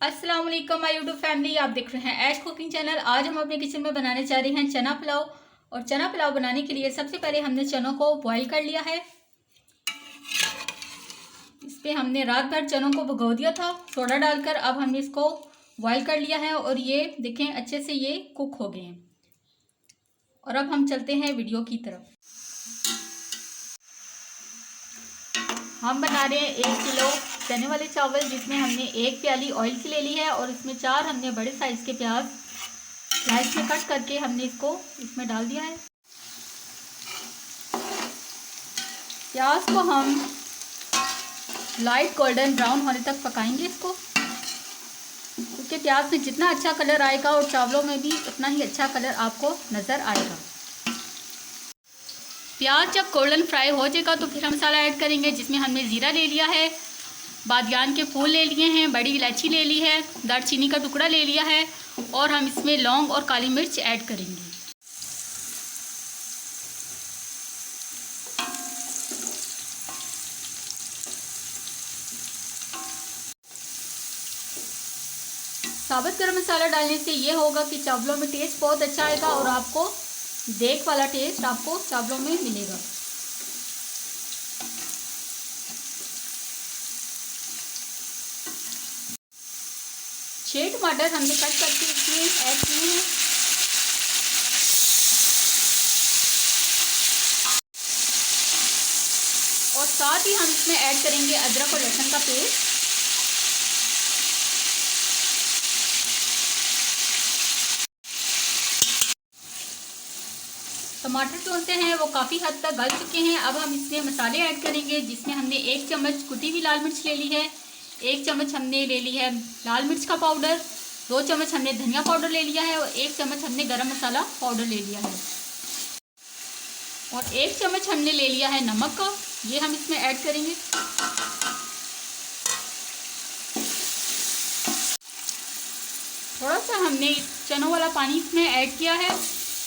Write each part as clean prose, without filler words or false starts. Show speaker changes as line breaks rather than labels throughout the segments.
अस्सलाम वालेकुम my YouTube family. आप देख रहे हैं ऐश कुकिंग चैनल। आज हम अपने किचन में बनाने जा रहे हैं चना पुलाव। और चना पुलाव बनाने के लिए सबसे पहले हमने चनों को बॉईल कर लिया है। इस पे हमने रात भर चनों को भिगो दिया था सोडा डालकर। अब हमने इसको बॉईल कर लिया है और ये देखें अच्छे से ये कुक हो गए हैं। और अब हम चलते हैं वीडियो की तरफ। हम बना रहे हैं 1 किलो चने वाले चावल, जिसमें हमने 1 प्याली ऑयल की ले ली है और इसमें 4 हमने बड़े साइज़ के प्याज स्लाइस में कट करके हमने इसको इसमें डाल दिया है। प्याज को हम लाइट गोल्डन ब्राउन होने तक पकाएंगे इसको, क्योंकि प्याज में जितना अच्छा कलर आएगा और चावलों में भी उतना ही अच्छा कलर आपको नज़र आएगा। प्याज जब गोल्डन फ्राई हो जाएगा तो फिर हम मसाला ऐड करेंगे, जिसमें हमने ज़ीरा ले लिया है, बादियान के फूल ले लिए हैं, बड़ी इलायची ले ली है, दालचीनी का टुकड़ा ले लिया है और हम इसमें लौंग और काली मिर्च ऐड करेंगे। साबुत गरम मसाला डालने से ये होगा कि चावलों में टेस्ट बहुत अच्छा आएगा और आपको देग वाला टेस्ट आपको चावलों में मिलेगा। छह टमाटर हमने कट करके इसमें ऐड किए हैं। और साथ ही हम इसमें ऐड करेंगे अदरक और लहसुन का पेस्ट। टमाटर जो होते हैं वो काफ़ी हद तक गल चुके हैं। अब हम इसमें मसाले ऐड करेंगे, जिसमें हमने 1 चम्मच कुटी हुई लाल मिर्च ले ली है, 1 चम्मच हमने ले ली है लाल मिर्च का पाउडर, 2 चम्मच हमने धनिया पाउडर ले लिया है और 1 चम्मच हमने गरम मसाला पाउडर ले लिया है और 1 चम्मच हमने ले लिया है नमक का। ये हम इसमें ऐड करेंगे। थोड़ा सा हमने चनों वाला पानी इसमें ऐड किया है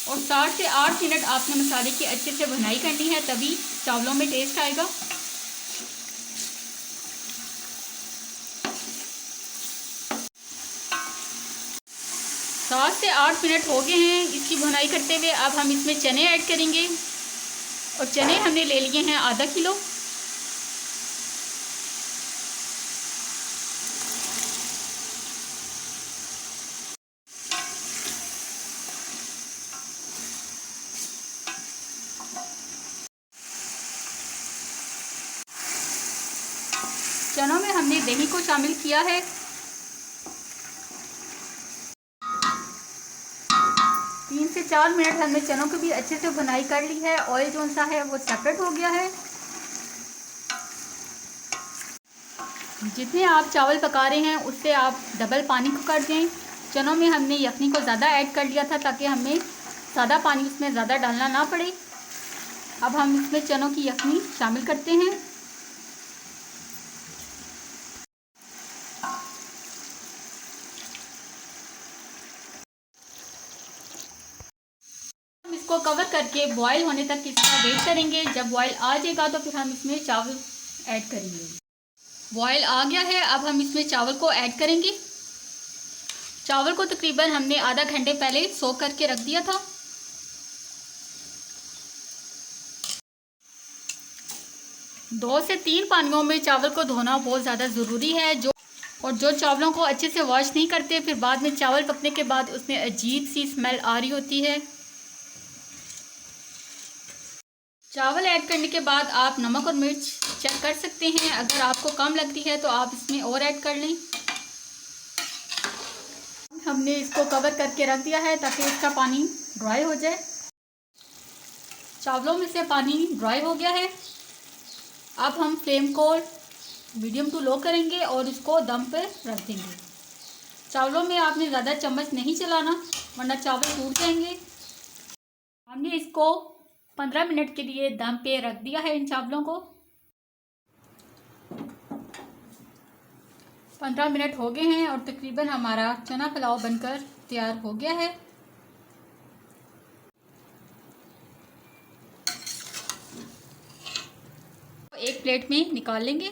और 7 से 8 मिनट आपने मसाले की अच्छे से भुनाई करनी है, तभी चावलों में टेस्ट आएगा। सात से 8 मिनट हो गए हैं इसकी भुनाई करते हुए। अब हम इसमें चने ऐड करेंगे और चने हमने ले लिए हैं आधा किलो। चनों में हमने दही को शामिल किया है। 3 से 4 मिनट हमने चनों की भी अच्छे से भुनाई कर ली है। ऑयल जो सा है वो सेपरेट हो गया है। जितने आप चावल पका रहे हैं उससे आप डबल पानी को कर दें। चनों में हमने यखनी को ज़्यादा ऐड कर लिया था, ताकि हमें सादा पानी उसमें ज़्यादा डालना ना पड़े। अब हम इसमें चनों की यखनी शामिल करते हैं। हम इसको कवर करके बॉईल होने तक इसका वेट करेंगे। जब बॉईल आ जाएगा तो फिर हम इसमें चावल ऐड करेंगे। बॉईल आ गया है, अब हम इसमें चावल को ऐड करेंगे। चावल को तकरीबन हमने आधा घंटे पहले सोक करके रख दिया था। दो से 3 पानियों में चावल को धोना बहुत ज़्यादा ज़रूरी है। जो चावलों को अच्छे से वॉश नहीं करते, फिर बाद में चावल पकने के बाद उसमें अजीब सी स्मेल आ रही होती है। चावल ऐड करने के बाद आप नमक और मिर्च चेक कर सकते हैं। अगर आपको कम लगती है तो आप इसमें और ऐड कर लें। हमने इसको कवर करके रख दिया है ताकि इसका पानी ड्राई हो जाए। चावलों में से पानी ड्राई हो गया है। अब हम फ्लेम को मीडियम टू लो करेंगे और इसको दम पर रख देंगे। चावलों में आपने ज़्यादा चम्मच नहीं चलाना, वरना चावल टूट जाएंगे। हमने इसको 15 मिनट के लिए दम पे रख दिया है। इन चावलों को 15 मिनट हो गए हैं और तकरीबन हमारा चना पुलाव बनकर तैयार हो गया है। एक प्लेट में निकाल लेंगे।